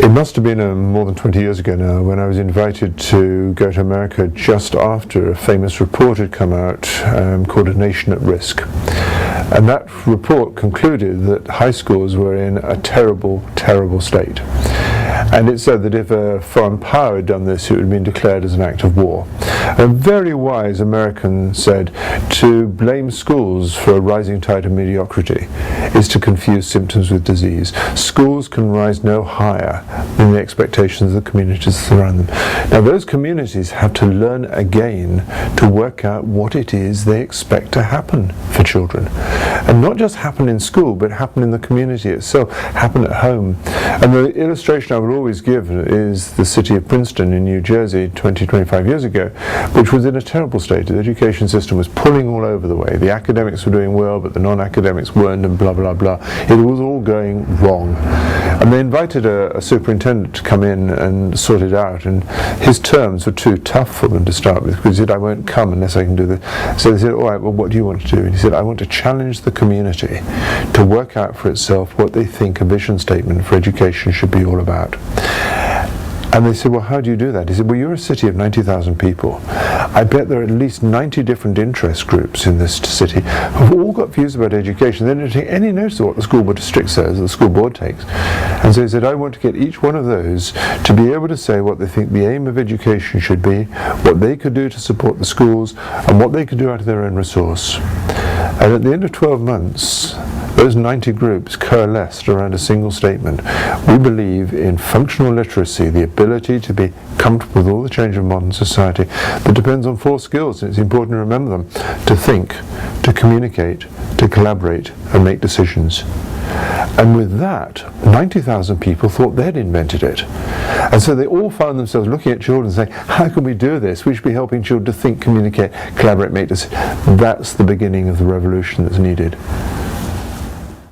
It must have been more than 20 years ago now when I was invited to go to America just after a famous report had come out called A Nation at Risk. And that report concluded that high schools were in a terrible, terrible state. And it said that if a foreign power had done this, it would have been declared as an act of war. A very wise American said to blame schools for a rising tide of mediocrity is to confuse symptoms with disease. Schools can rise no higher than the expectations of the communities that surround them. Now those communities have to learn again to work out what it is they expect to happen for children. And not just happen in school, but happen in the community itself, happen at home. And the illustration I would always give is the city of Princeton in New Jersey 25 years ago, which was in a terrible state. The education system was pulling all over the way. The academics were doing well, but the non-academics weren't, and blah, blah, blah. It was all going wrong. And they invited a superintendent to come in and sort it out, and his terms were too tough for them to start with, because he said, I won't come unless I can do this. So they said, all right, well, what do you want to do? And he said, I want to challenge the community to work out for itself what they think a vision statement for education should be all about. And they said, well, how do you do that? He said, well, you're a city of 90,000 people. I bet there are at least 90 different interest groups in this city who've all got views about education. They don't take any notice of what the school board district says, or the school board takes. And so he said, I want to get each one of those to be able to say what they think the aim of education should be, what they could do to support the schools, and what they could do out of their own resource. And at the end of 12 months, those 90 groups coalesced around a single statement. We believe in functional literacy, the ability to be comfortable with all the change of modern society that depends on 4 skills, and it's important to remember them: to think, to communicate, to collaborate, and make decisions. And with that, 90,000 people thought they'd invented it. And so they all found themselves looking at children and saying, how can we do this? We should be helping children to think, communicate, collaborate, make decisions. That's the beginning of the revolution that's needed.